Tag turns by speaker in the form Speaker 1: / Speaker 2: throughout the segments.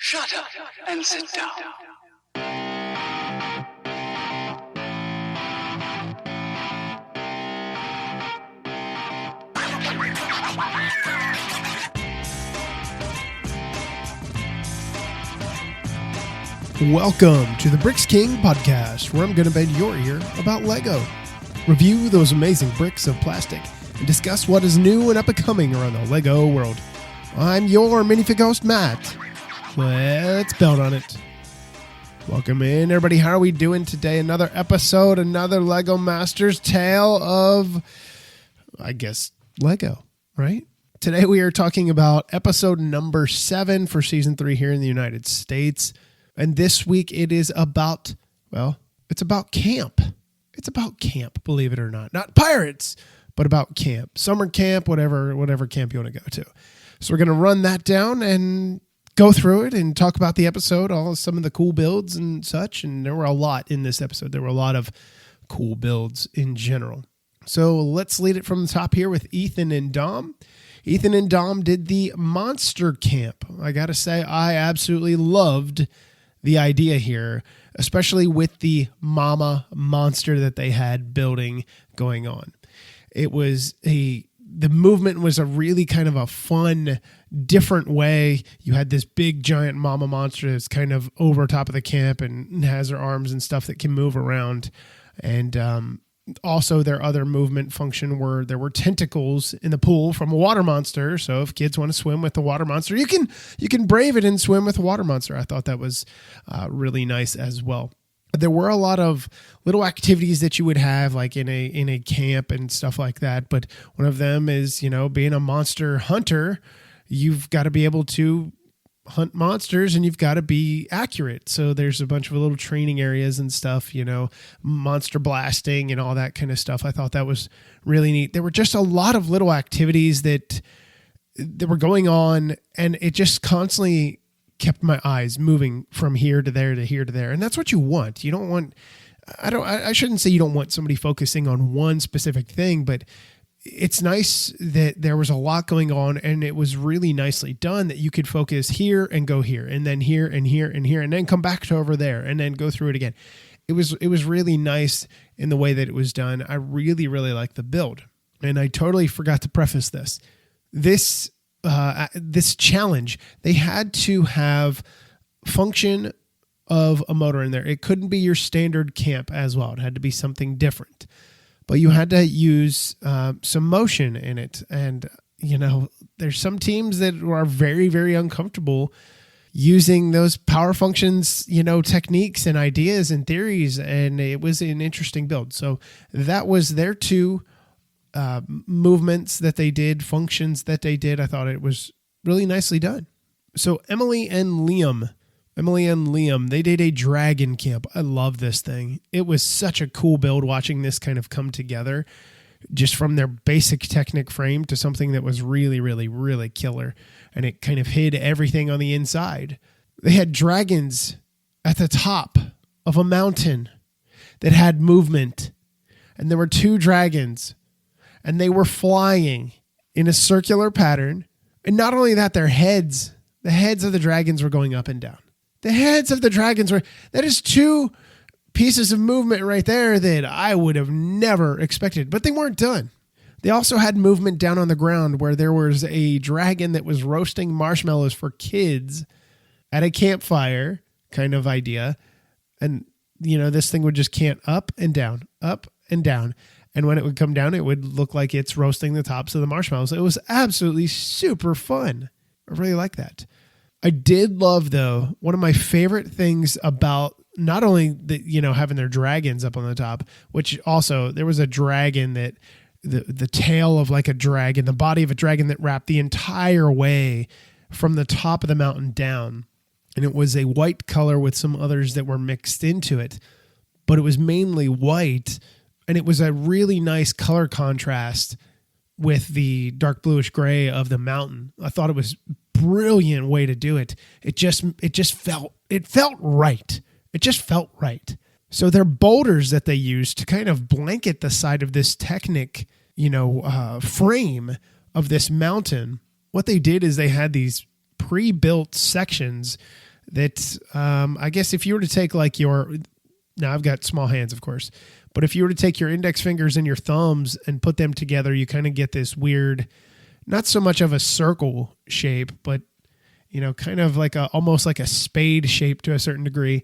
Speaker 1: Shut up and sit down.
Speaker 2: Welcome to the Bricks King podcast, where I'm going to bend your ear about Lego, review those amazing bricks of plastic, and discuss what is new and up-and-coming around the Lego world. I'm your Minifigure host, Matt. Let's build on it. Welcome in, everybody. How are we doing today? Another episode, another Lego Masters tale of, I guess, Lego, right? Today we are talking about episode number 7 for season 3 here in the United States. And this week it is about, well, it's about camp. It's about camp, believe it or not. Not pirates, but about camp. Summer camp, whatever camp you want to go to. So we're going to run that down and go through it and talk about the episode, some of the cool builds and such. And there were a lot in this episode. There were a lot of cool builds in general. So let's lead it from the top here with Ethan and Dom. Ethan and Dom did the monster camp. I got to say, I absolutely loved the idea here, especially with the mama monster that they had building going on. The movement was a really kind of a fun, different way. You had this big giant mama monster that's kind of over top of the camp and has her arms and stuff that can move around. And also their other movement function were there were tentacles in the pool from a water monster. So if kids want to swim with the water monster, you can brave it and swim with a water monster. I thought that was really nice as well. There were a lot of little activities that you would have like in a camp and stuff like that. But one of them is, being a monster hunter, you've got to be able to hunt monsters and you've got to be accurate. So there's a bunch of little training areas and stuff, monster blasting and all that kind of stuff. I thought that was really neat. There were just a lot of little activities that were going on, and it just constantly kept my eyes moving from here to there to here to there. And that's what you want. You don't want, I shouldn't say you don't want somebody focusing on one specific thing, but it's nice that there was a lot going on, and it was really nicely done that you could focus here and go here and then here and here and here and then come back to over there and then go through it again. It was really nice in the way that it was done. I really, really like the build. And I totally forgot to preface this. This challenge, they had to have function of a motor in there. It couldn't be your standard camp as well. It had to be something different. But you had to use some motion in it. And, there's some teams that are very, very uncomfortable using those power functions, techniques and ideas and theories. And it was an interesting build. So that was their two movements that they did, functions that they did. I thought it was really nicely done. So Emily and Liam, they did a dragon camp. I love this thing. It was such a cool build watching this kind of come together, just from their basic Technic frame to something that was really, really, really killer. And it kind of hid everything on the inside. They had dragons at the top of a mountain that had movement. And there were 2 dragons, and they were flying in a circular pattern. And not only that, the heads of the dragons were going up and down. The heads of the dragons that is 2 pieces of movement right there that I would have never expected, but they weren't done. They also had movement down on the ground where there was a dragon that was roasting marshmallows for kids at a campfire kind of idea. And, this thing would just cant up and down, up and down. And when it would come down, it would look like it's roasting the tops of the marshmallows. It was absolutely super fun. I really like that. I did love, though, one of my favorite things about not only having their dragons up on the top, which also there was a dragon that the tail of like a dragon, the body of a dragon that wrapped the entire way from the top of the mountain down. And it was a white color with some others that were mixed into it, but it was mainly white. And it was a really nice color contrast with the dark bluish gray of the mountain. I thought it was brilliant way to do it. It felt right. It just felt right. So they're boulders that they used to kind of blanket the side of this Technic, frame of this mountain. What they did is they had these pre-built sections that I guess if you were to take like now I've got small hands, of course, but if you were to take your index fingers and your thumbs and put them together, you kind of get this weird, not so much of a circle shape, but kind of like almost like a spade shape to a certain degree.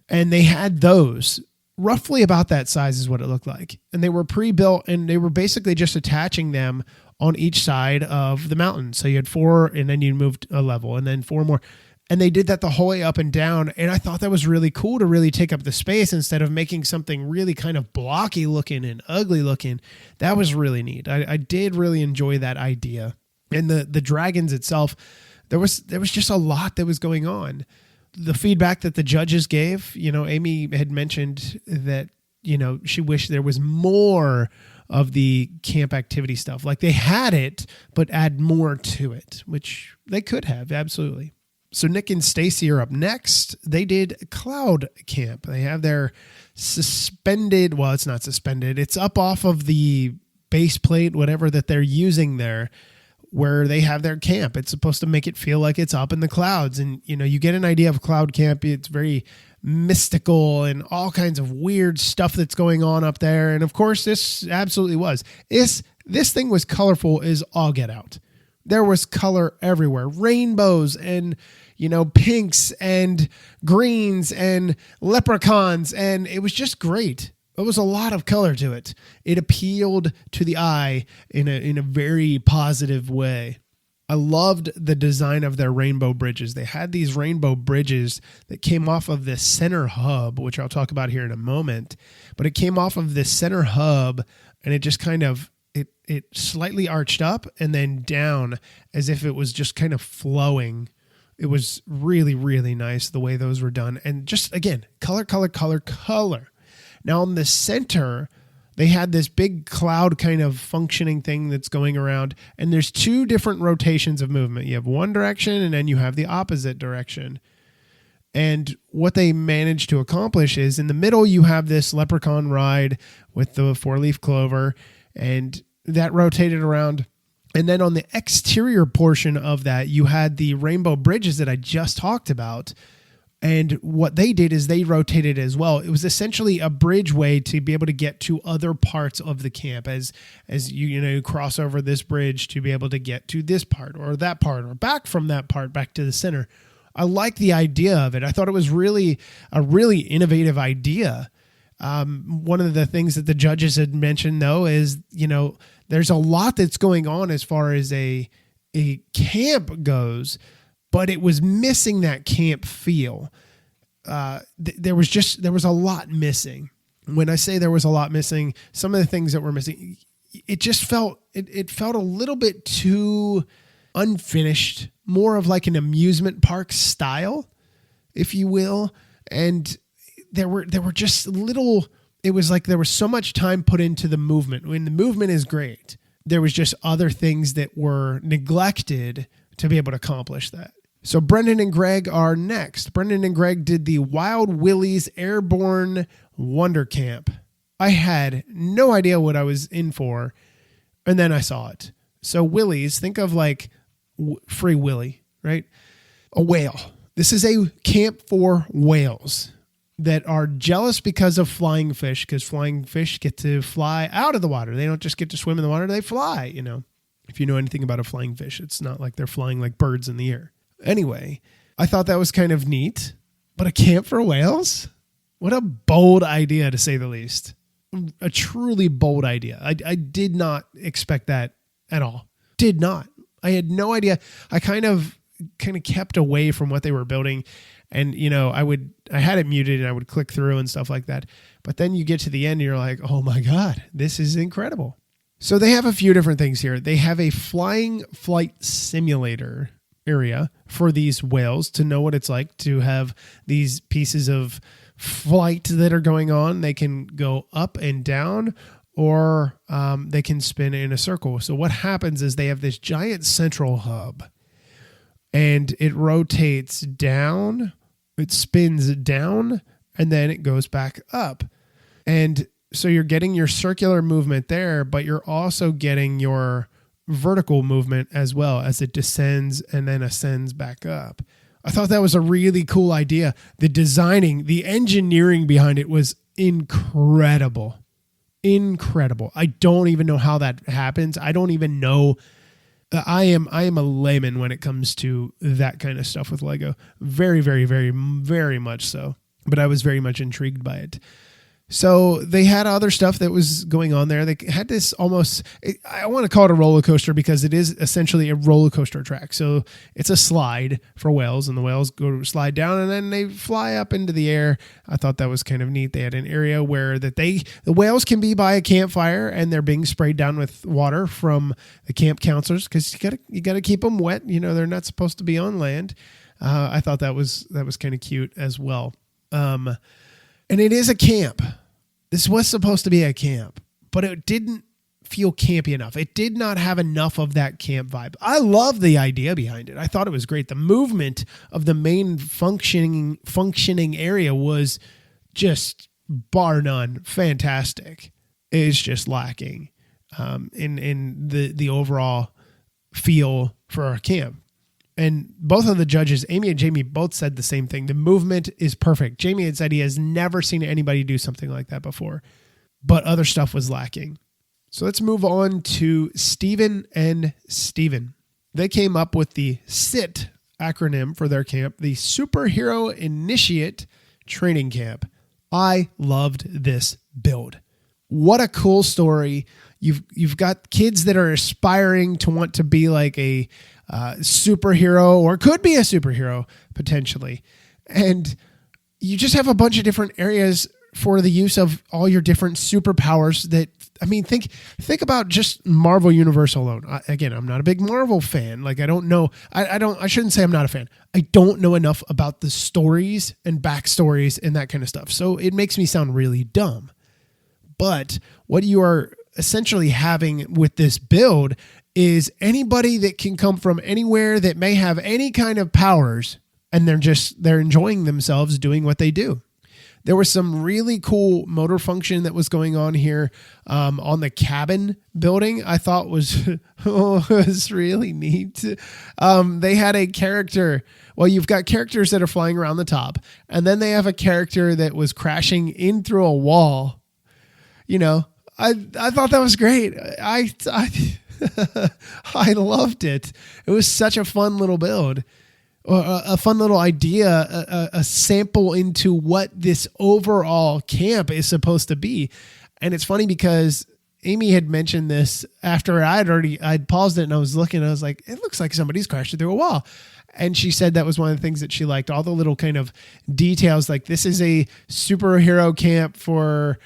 Speaker 2: And they had those roughly about that size is what it looked like. And they were pre-built, and they were basically just attaching them on each side of the mountain. So you had 4, and then you moved a level, and then 4 more. And they did that the whole way up and down. And I thought that was really cool to really take up the space instead of making something really kind of blocky looking and ugly looking. That was really neat. I did really enjoy that idea. And the dragons itself, there was just a lot that was going on. The feedback that the judges gave, Amy had mentioned that, she wished there was more of the camp activity stuff. Like they had it, but add more to it, which they could have. Absolutely. So Nick and Stacy are up next. They did Cloud Camp. They have their suspended, well, it's not suspended. It's up off of the base plate, whatever that they're using there, where they have their camp. It's supposed to make it feel like it's up in the clouds. And, you get an idea of cloud camp. It's very mystical and all kinds of weird stuff that's going on up there. And of course, this absolutely was. This thing was colorful as all get out. There was color everywhere, rainbows and, pinks and greens and leprechauns. And it was just great. It was a lot of color to it. It appealed to the eye in a very positive way. I loved the design of their rainbow bridges. They had these rainbow bridges that came off of this center hub, which I'll talk about here in a moment. But it came off of this center hub, and it just kind of, it slightly arched up and then down as if it was just kind of flowing. It was really, really nice the way those were done. And just, again, color, color, color, color. Now in the center, they had this big cloud kind of functioning thing that's going around, and there's 2 different rotations of movement. You have one direction, and then you have the opposite direction. And what they managed to accomplish is in the middle, you have this leprechaun ride with the 4-leaf clover, and that rotated around. And then on the exterior portion of that, you had the rainbow bridges that I just talked about. And what they did is they rotated as well. It was essentially a bridgeway to be able to get to other parts of the camp as you cross over this bridge to be able to get to this part or that part or back from that part back to the center. I like the idea of it. I thought it was really a really innovative idea. One of the things that the judges had mentioned, though, is, there's a lot that's going on as far as a camp goes, but it was missing that camp feel. There was a lot missing. When I say there was a lot missing, some of the things that were missing, it just felt, it felt a little bit too unfinished, more of like an amusement park style, if you will. And there were just little, it was like there was so much time put into the movement. When the movement is great, there was just other things that were neglected to be able to accomplish that. So Brendan and Greg are next. Brendan and Greg did the Wild Willie's Airborne Wonder Camp. I had no idea what I was in for, and then I saw it. So Willie's, think of like Free Willy, right? A whale. This is a camp for whales that are jealous because of flying fish, because flying fish get to fly out of the water. They don't just get to swim in the water, they fly, If you know anything about a flying fish, it's not like they're flying like birds in the air. Anyway, I thought that was kind of neat, but a camp for whales? What a bold idea, to say the least. A truly bold idea. I did not expect that at all. Did not. I had no idea. I kind of kept away from what they were building. And, I had it muted and I would click through and stuff like that. But then you get to the end and you're like, oh my God, this is incredible. So they have a few different things here. They have a flying flight simulator area for these whales to know what it's like to have these pieces of flight that are going on. They can go up and down, or they can spin in a circle. So what happens is they have this giant central hub, and it rotates down, it spins down, and then it goes back up. And so you're getting your circular movement there, but you're also getting your vertical movement as well as it descends and then ascends back up. I thought that was a really cool idea. The designing, the engineering behind it was incredible. Incredible. I don't even know how that happens. I don't even know. I am a layman when it comes to that kind of stuff with Lego. Very, very, very, very much so. But I was very much intrigued by it. So they had other stuff that was going on there. They had this almost, I want to call it a roller coaster because it is essentially a roller coaster track. So it's a slide for whales, and the whales slide down and then they fly up into the air. I thought that was kind of neat. They had an area where the whales can be by a campfire and they're being sprayed down with water from the camp counselors because you gotta keep them wet. They're not supposed to be on land. I thought that was kind of cute as well. And it is a camp. This was supposed to be a camp, but it didn't feel campy enough. It did not have enough of that camp vibe. I love the idea behind it. I thought it was great. The movement of the main functioning area was just bar none fantastic. It's just lacking in the overall feel for our camp. And both of the judges, Amy and Jamie, both said the same thing. The movement is perfect. Jamie had said he has never seen anybody do something like that before, but other stuff was lacking. So let's move on to Steven and Steven. They came up with the SIT acronym for their camp, the Superhero Initiate Training Camp. I loved this build. What a cool story. You've got kids that are aspiring to want to be like a superhero, or could be a superhero potentially. And you just have a bunch of different areas for the use of all your different superpowers that, think about just Marvel Universe alone. Again, I'm not a big Marvel fan. Like, I don't know. I shouldn't say I'm not a fan. I don't know enough about the stories and backstories and that kind of stuff. So it makes me sound really dumb. But what you are essentially having with this build is anybody that can come from anywhere that may have any kind of powers, and they're enjoying themselves doing what they do. There was some really cool motor function that was going on here on the cabin building. I thought was really neat. They had a character. Well, you've got characters that are flying around the top, and then they have a character that was crashing in through a wall. I thought that was great. I loved it. It was such a fun little build, a fun little idea, a sample into what this overall camp is supposed to be. And it's funny because Amy had mentioned this after I'd paused it and I was looking, and I was like, it looks like somebody's crashed through a wall. And she said that was one of the things that she liked, all the little kind of details, like this is a superhero camp for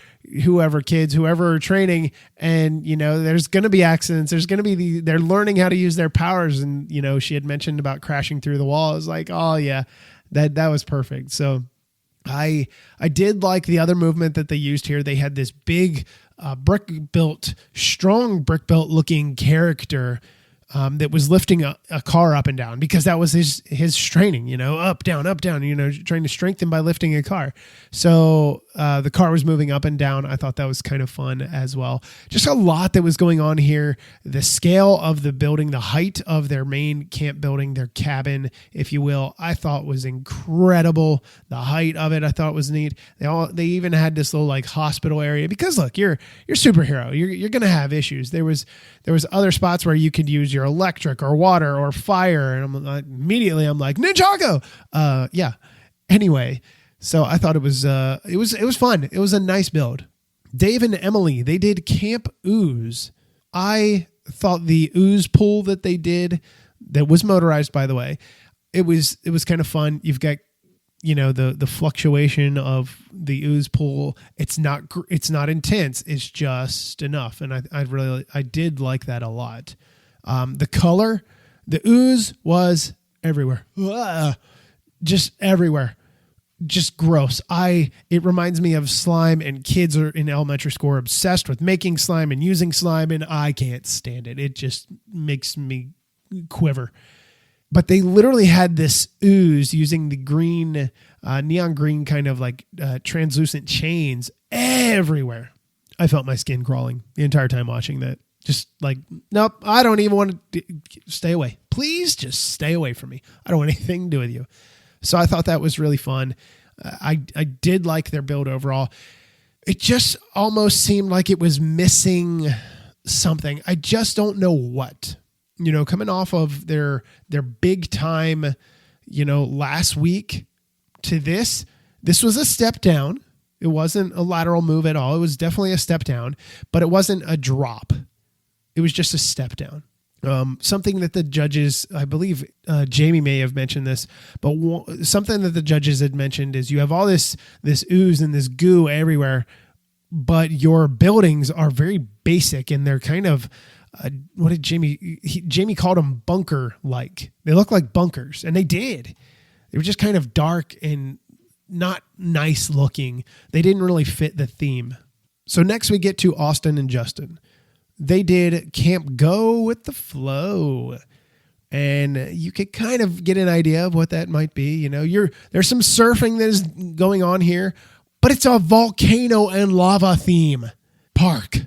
Speaker 2: whoever are training, and there's going to be accidents, there's going to be they're learning how to use their powers, and she had mentioned about crashing through the wall. I was like, oh yeah, that was perfect. So I did like the other movement that they used here. They had this big strong brick built looking character that was lifting a car up and down, because that was his training, up, down, trying to strengthen by lifting a car. So the car was moving up and down. I thought that was kind of fun as well. Just a lot that was going on here. The scale of the building, the height of their main camp building, their cabin, if you will, I thought was incredible. The height of it, I thought was neat. They even had this little like hospital area, because look, you're a superhero. You're going to have issues. There was other spots where you could use your electric or water or fire, and I'm like Ninjago. Yeah. Anyway, so I thought it was fun. It was a nice build. Dave and Emily, they did Camp Ooze. I thought the ooze pool that they did, that was motorized, by the way, it was kind of fun. You've got the fluctuation of the ooze pool. It's not intense. It's just enough. And I did like that a lot. The color, the ooze was everywhere. Just everywhere. Just gross. It reminds me of slime, and kids are in elementary school are obsessed with making slime and using slime, and I can't stand it. It just makes me quiver. But they literally had this ooze using the green, neon green kind of like translucent chains everywhere. I felt my skin crawling the entire time watching that. Just like, nope, I don't even want to stay away. Please just stay away from me. I don't want anything to do with you. So I thought that was really fun. I did like their build overall. It just almost seemed like it was missing something. I just don't know what. Coming off of their big time, last week to this was a step down. It wasn't a lateral move at all. It was definitely a step down, but it wasn't a drop. It was just a step down. Something that the judges, I believe Jamie may have mentioned this, but something that the judges had mentioned is you have all this ooze and this goo everywhere, but your buildings are very basic and they're kind of, what did Jamie called them bunker-like. They look like bunkers, and they did. They were just kind of dark and not nice looking. They didn't really fit the theme. So next we get to Austin and Justin. They did Camp Go with the Flow, and you could kind of get an idea of what that might be. There's some surfing that is going on here, but it's a volcano and lava theme park.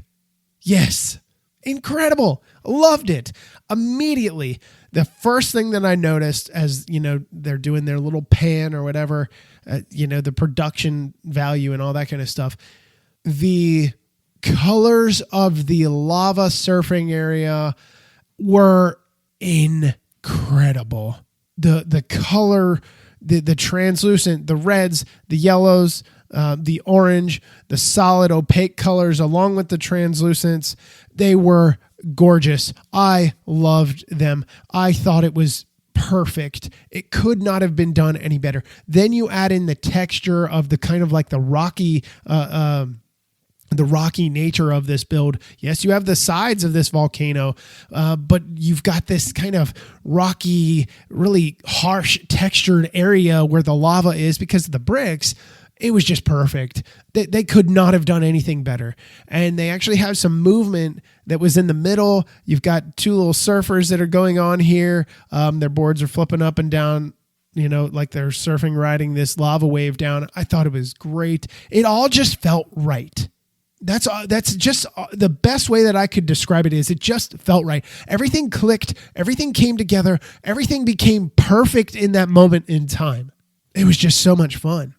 Speaker 2: Yes. Incredible. Loved it. Immediately, the first thing that I noticed as, they're doing their little pan or whatever, the production value and all that kind of stuff, the colors of the lava surfing area were incredible. The color, the translucent, the reds, the yellows, the orange, the solid opaque colors along with the translucents, they were gorgeous. I loved them. I thought it was perfect. It could not have been done any better. Then you add in the texture of the kind of like the rocky nature of this build. Yes, you have the sides of this volcano, but you've got this kind of rocky, really harsh textured area where the lava is because of the bricks. It was just perfect. They could not have done anything better. And they actually have some movement that was in the middle. You've got two little surfers that are going on here. Their boards are flipping up and down, like they're surfing, riding this lava wave down. I thought it was great. It all just felt right. That's just the best way that I could describe it is it just felt right. Everything clicked. Everything came together. Everything became perfect in that moment in time. It was just so much fun.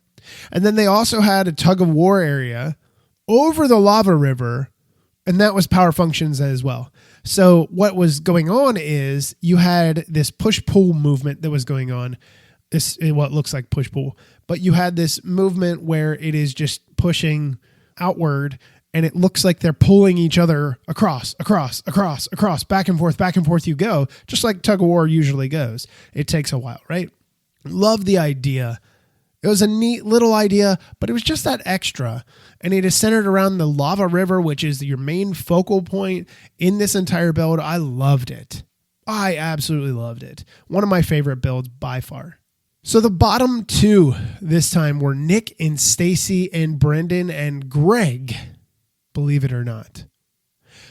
Speaker 2: And then they also had a tug of war area over the lava river, and that was power functions as well. So what was going on is you had this push-pull movement that was going on. This is what looks like push-pull, but you had this movement where it is just pushing outward, and it looks like they're pulling each other across, back and forth you go, just like tug of war usually goes. It takes a while, right? Love the idea. It was a neat little idea, but it was just that extra. And it is centered around the lava river, which is your main focal point in this entire build. I loved it. I absolutely loved it. One of my favorite builds by far. So the bottom two this time were Nick and Stacy and Brendan and Greg, believe it or not.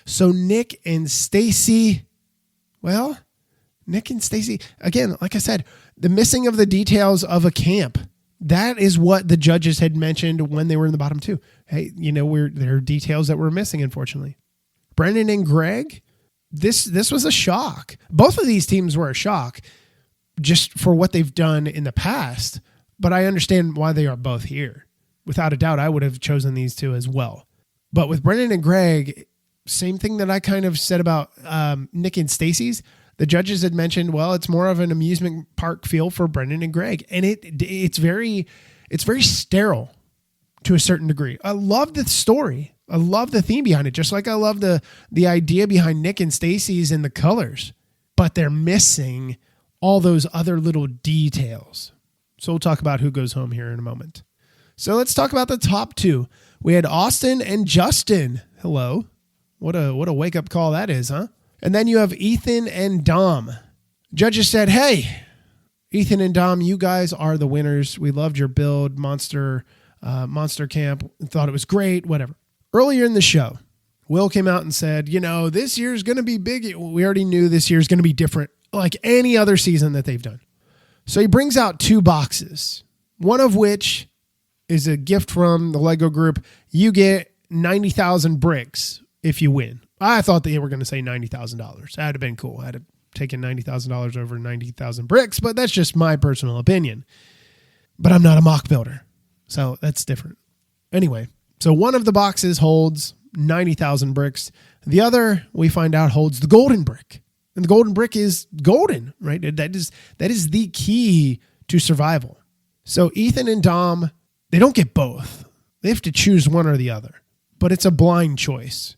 Speaker 2: So Nick and Stacy, again, like I said, the missing of the details of a camp. That is what the judges had mentioned when they were in the bottom two. Hey, there are details that we're missing, unfortunately. Brendan and Greg, this was a shock. Both of these teams were a shock just for what they've done in the past, but I understand why they are both here. Without a doubt, I would have chosen these two as well. But with Brendan and Greg, same thing that I kind of said about Nick and Stacy's. The judges had mentioned, it's more of an amusement park feel for Brendan and Greg. And it's very sterile to a certain degree. I love the story. I love the theme behind it, just like I love the idea behind Nick and Stacy's and the colors. But they're missing all those other little details. So we'll talk about who goes home here in a moment. So let's talk about the top two. We had Austin and Justin. Hello. What a wake-up call that is, huh? And then you have Ethan and Dom. Judges said, hey, Ethan and Dom, you guys are the winners. We loved your build, Monster Camp. Thought it was great, whatever. Earlier in the show, Will came out and said, this year's going to be big. We already knew this year's going to be different, like any other season that they've done. So he brings out two boxes, one of which is a gift from the Lego group. You get 90,000 bricks if you win. I thought they were going to say $90,000. That'd have been cool. I'd have taken $90,000 over 90,000 bricks, but that's just my personal opinion. But I'm not a mock builder, so that's different. Anyway, so one of the boxes holds 90,000 bricks. The other, we find out, holds the golden brick. And the golden brick is golden, right? That is the key to survival. So Ethan and Dom, they don't get both. They have to choose one or the other. But it's a blind choice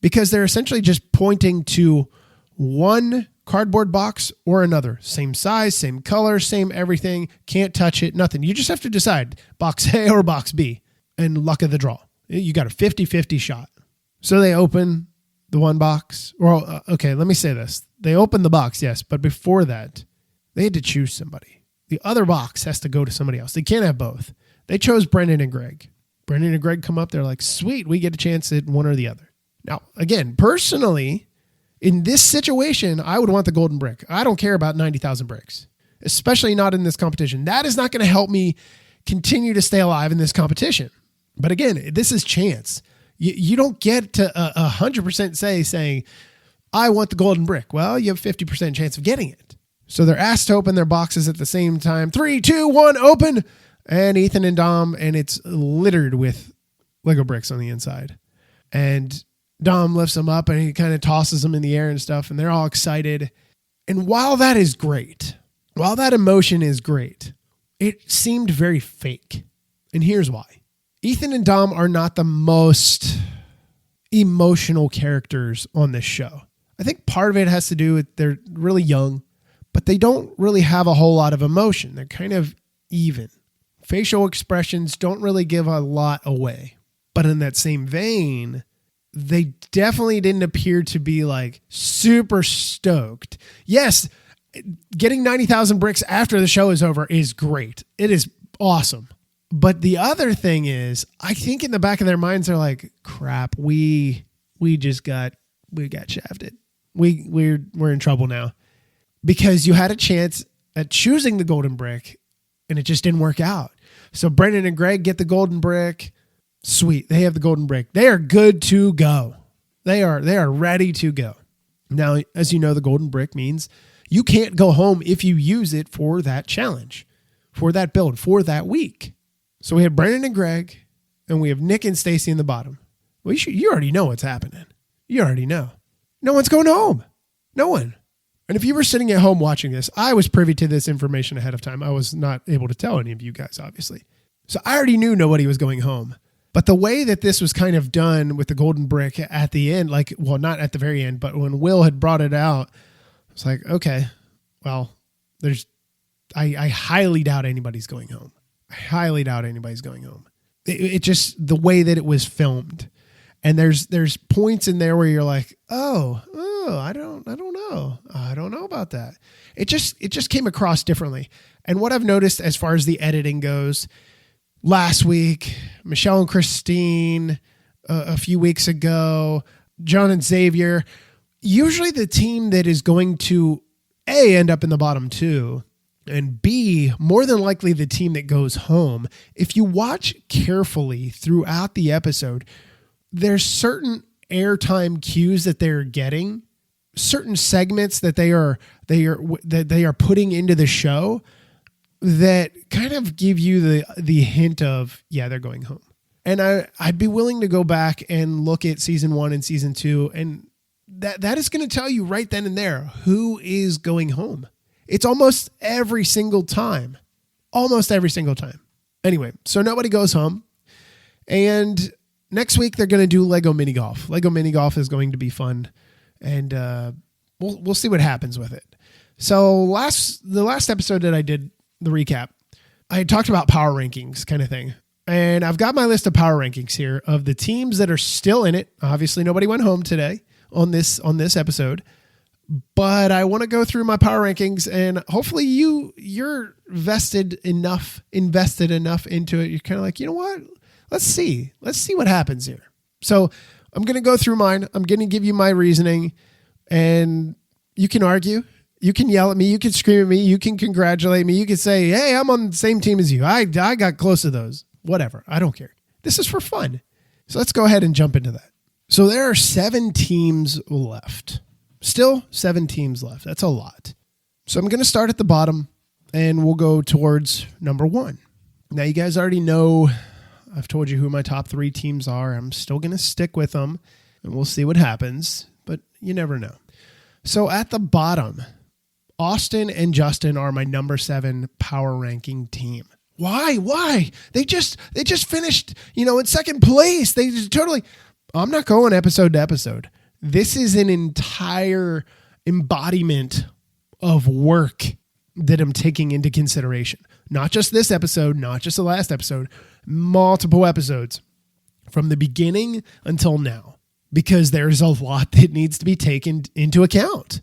Speaker 2: because they're essentially just pointing to one cardboard box or another. Same size, same color, same everything. Can't touch it, nothing. You just have to decide box A or box B and luck of the draw. You got a 50-50 shot. So they open the one box. Well, okay, let me say this. They opened the box, yes, but before that, they had to choose somebody. The other box has to go to somebody else. They can't have both. They chose Brendan and Greg. Brendan and Greg come up. They're like, sweet, we get a chance at one or the other. Now, again, personally, in this situation, I would want the golden brick. I don't care about 90,000 bricks, especially not in this competition. That is not going to help me continue to stay alive in this competition. But again, this is chance. You don't get to 100% saying, I want the golden brick. Well, you have 50% chance of getting it. So they're asked to open their boxes at the same time. 3, 2, 1, open. And Ethan and Dom, and it's littered with Lego bricks on the inside. And Dom lifts them up and he kind of tosses them in the air and stuff. And they're all excited. And while that is great, while that emotion is great, it seemed very fake. And here's why. Ethan and Dom are not the most emotional characters on this show. I think part of it has to do with they're really young, but they don't really have a whole lot of emotion. They're kind of even. Facial expressions don't really give a lot away. But in that same vein, they definitely didn't appear to be like super stoked. Yes, getting 90,000 bricks after the show is over is great. It is awesome. But the other thing is, I think in the back of their minds, they're like, crap, we got shafted. We're in trouble now because you had a chance at choosing the golden brick and it just didn't work out. So Brendan and Greg get the golden brick. Sweet. They have the golden brick. They are good to go. They are ready to go. Now, as you know, the golden brick means you can't go home if you use it for that challenge, for that build, for that week. So we have Brendan and Greg, and we have Nick and Stacy in the bottom. Well, you already know what's happening. You already know. No one's going home. No one. And if you were sitting at home watching this, I was privy to this information ahead of time. I was not able to tell any of you guys, obviously. So I already knew nobody was going home. But the way that this was kind of done with the golden brick at the end, like, well, not at the very end, but when Will had brought it out, I was like, okay, well, I highly doubt anybody's going home. I highly doubt anybody's going home. It just, the way that it was filmed. And there's points in there where you're like, oh, I don't know. I don't know about that. It just came across differently. And what I've noticed as far as the editing goes, last week, Michelle and Christine, a few weeks ago, John and Xavier, usually the team that is going to A, end up in the bottom two, and B, more than likely the team that goes home. If you watch carefully throughout the episode, there's certain airtime cues that they're getting, certain segments that they are putting into the show that kind of give you the hint of, yeah, they're going home. And I'd be willing to go back and look at season 1 and season 2, and that is going to tell you right then and there who is going home. It's almost every single time. Almost every single time. Anyway, so nobody goes home. And next week they're going to do Lego mini golf. Lego mini golf is going to be fun, and we'll see what happens with it. So the last episode that I did the recap, I talked about power rankings kind of thing. And I've got my list of power rankings here of the teams that are still in it. Obviously nobody went home today on this episode, but I want to go through my power rankings, and hopefully you're invested enough into it. You're kind of like, you know what? Let's see what happens here. So I'm going to go through mine. I'm going to give you my reasoning, and you can argue. You can yell at me. You can scream at me. You can congratulate me. You can say, hey, I'm on the same team as you. I got close to those. Whatever. I don't care. This is for fun. So let's go ahead and jump into that. So there are 7 teams left. Still 7 teams left. That's a lot. So I'm going to start at the bottom and we'll go towards number 1. Now you guys already know, I've told you who my top 3 teams are. I'm still going to stick with them and we'll see what happens, but you never know. So at the bottom, Austin and Justin are my number 7 power ranking team. Why? They just finished, in second place. They just totally, I'm not going episode to episode. This is an entire embodiment of work that I'm taking into consideration. Not just this episode, not just the last episode, multiple episodes from the beginning until now, because there's a lot that needs to be taken into account.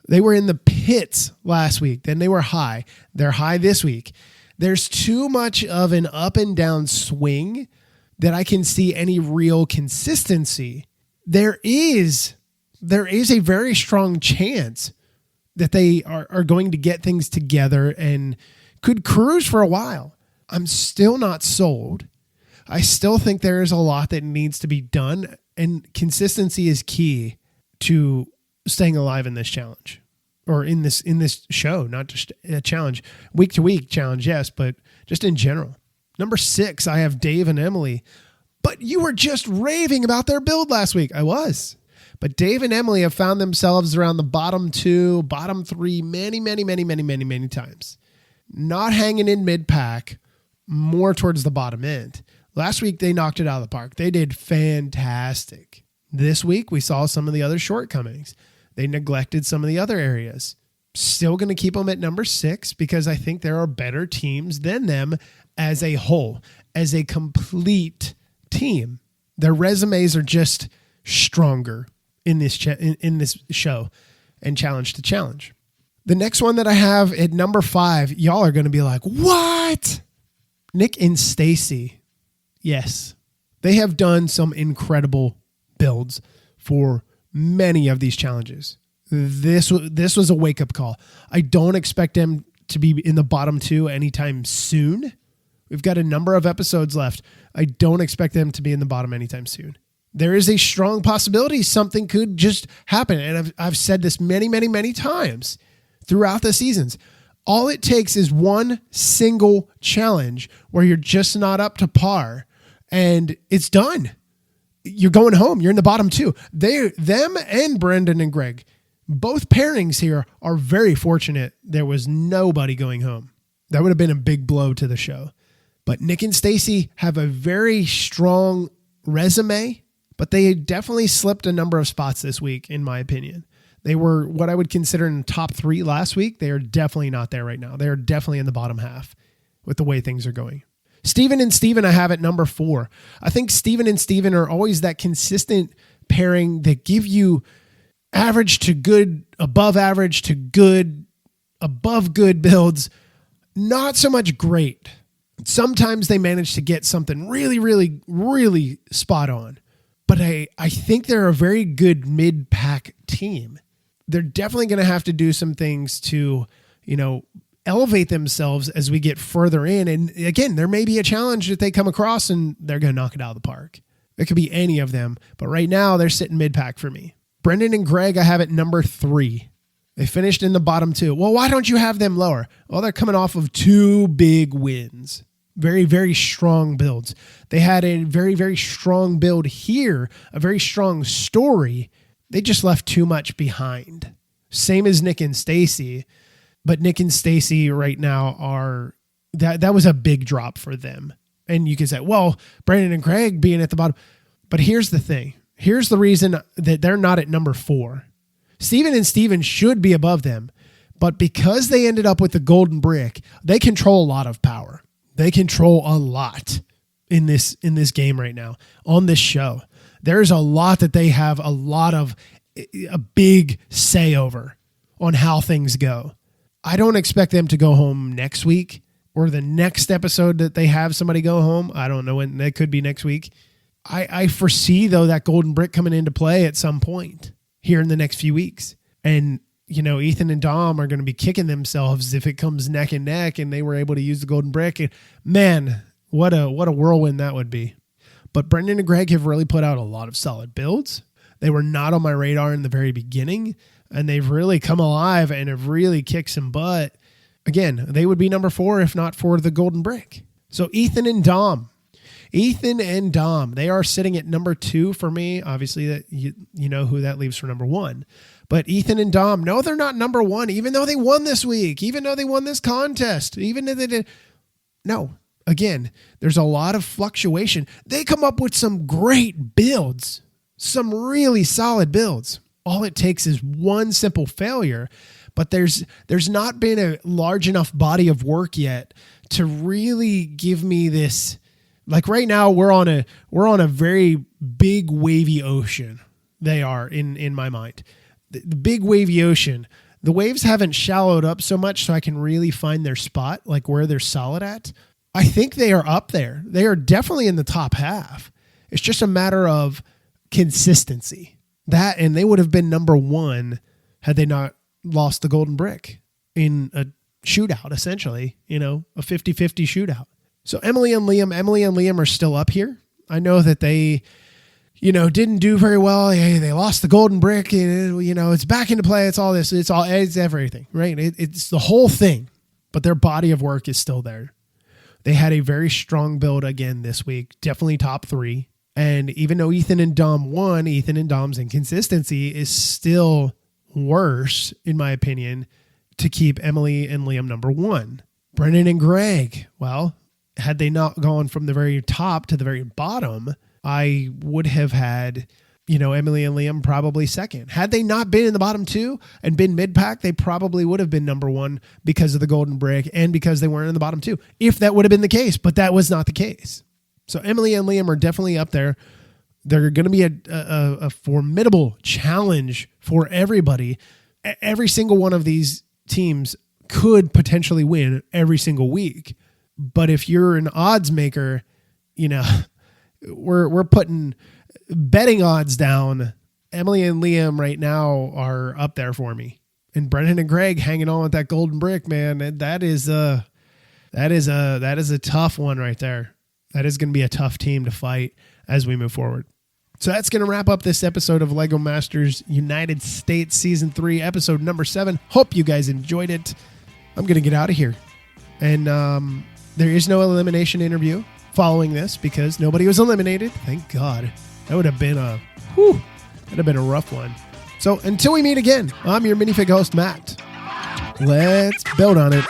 Speaker 2: They were in the pits last week. Then they were high. They're high this week. There's too much of an up and down swing that I can see any real consistency. There is a very strong chance that they are going to get things together and could cruise for a while. I'm still not sold. I still think there is a lot that needs to be done, and consistency is key to staying alive in this challenge, or in this show, not just a challenge. Week to week challenge, yes, but just in general. Number 6, I have Dave and Emily. But you were just raving about their build last week. I was. But Dave and Emily have found themselves around the bottom 2, bottom 3 many times. Not hanging in mid-pack, more towards the bottom end. Last week, they knocked it out of the park. They did fantastic. This week, we saw some of the other shortcomings. They neglected some of the other areas. Still going to keep them at number 6 because I think there are better teams than them as a whole, as a complete team. Their resumes are just stronger in this show and challenge to challenge. The next one that I have at number 5, y'all are going to be like, what? Nick and Stacy. Yes, they have done some incredible builds for many of these challenges. This was a wake-up call. I don't expect them to be in the bottom 2 anytime soon. We've got a number of episodes left. I don't expect them to be in the bottom anytime soon. There is a strong possibility something could just happen. And I've said this many times throughout the seasons. All it takes is one single challenge where you're just not up to par and it's done. You're going home. You're in the bottom 2. Them and Brendan and Greg, both pairings here are very fortunate there was nobody going home. That would have been a big blow to the show. But Nick and Stacy have a very strong resume, but they definitely slipped a number of spots this week, in my opinion. They were what I would consider in the top 3 last week. They are definitely not there right now. They are definitely in the bottom half with the way things are going. Steven and Steven I have at number 4. I think Steven and Steven are always that consistent pairing that give you average to good, above average to good, above good builds. Not so much great. Sometimes they manage to get something really spot on. But I think they're a very good mid-pack team. They're definitely going to have to do some things to, elevate themselves as we get further in. And again, there may be a challenge that they come across and they're going to knock it out of the park. It could be any of them. But right now, they're sitting mid-pack for me. Brendan and Greg, I have at number 3. They finished in the bottom 2. Well, why don't you have them lower? Well, they're coming off of 2 big wins. Very strong builds. They had a very strong build here, a very strong story. They just left too much behind. Same as Nick and Stacy, but Nick and Stacy right now are that was a big drop for them. And you can say, well, Brandon and Craig being at the bottom. But here's the thing. Here's the reason that they're not at number 4. Steven and Steven should be above them, but because they ended up with the golden brick, they control a lot of power. They control a lot in this game right now on this show. There's a lot that they have a big say over on how things go. I don't expect them to go home next week or the next episode that they have somebody go home. I don't know when. That could be next week. I foresee though that golden brick coming into play at some point here in the next few weeks. And Ethan and Dom are going to be kicking themselves if it comes neck and neck and they were able to use the golden brick. And man, what a whirlwind that would be. But Brendan and Greg have really put out a lot of solid builds. They were not on my radar in the very beginning, and they've really come alive and have really kicked some butt. Again, they would be number 4 if not for the Golden Brick. So Ethan and Dom, they are sitting at number 2 for me. Obviously, that you know who that leaves for number 1. But Ethan and Dom, no, they're not number 1, even though they won this week, even though they won this contest, even though they did. No, again, there's a lot of fluctuation. They come up with some great builds, some really solid builds. All it takes is one simple failure, but there's not been a large enough body of work yet to really give me this. Like right now, we're on a very big wavy ocean. They are in my mind, the big wavy ocean. The waves haven't shallowed up so much, so I can really find their spot, like where they're solid at. I think they are up there. They are definitely in the top half. It's just a matter of consistency. That, and they would have been number 1 had they not lost the Golden Brick in a shootout, essentially, a 50-50 shootout. So Emily and Liam are still up here. I know that they, didn't do very well. They lost the Golden Brick. It's back into play. It's all this. It's everything, right? It's the whole thing. But their body of work is still there. They had a very strong build again this week. Definitely top 3. And even though Ethan and Dom won, Ethan and Dom's inconsistency is still worse, in my opinion, to keep Emily and Liam number 1. Brendan and Greg, well, had they not gone from the very top to the very bottom, I would have had, Emily and Liam probably second. Had they not been in the bottom 2 and been mid-pack, they probably would have been number 1 because of the Golden Brick and because they weren't in the bottom 2, if that would have been the case, but that was not the case. So Emily and Liam are definitely up there. They're going to be a formidable challenge for everybody. Every single one of these teams could potentially win every single week. But if you're an odds maker, we're putting betting odds down. Emily and Liam right now are up there for me. And Brendan and Greg hanging on with that Golden Brick, man. That is a tough one right there. That is going to be a tough team to fight as we move forward. So that's going to wrap up this episode of LEGO Masters United States Season 3, episode number 7. Hope you guys enjoyed it. I'm going to get out of here. And there is no elimination interview following this because nobody was eliminated. Thank God. That would have been a rough one. So until we meet again, I'm your minifig host, Matt. Let's build on it.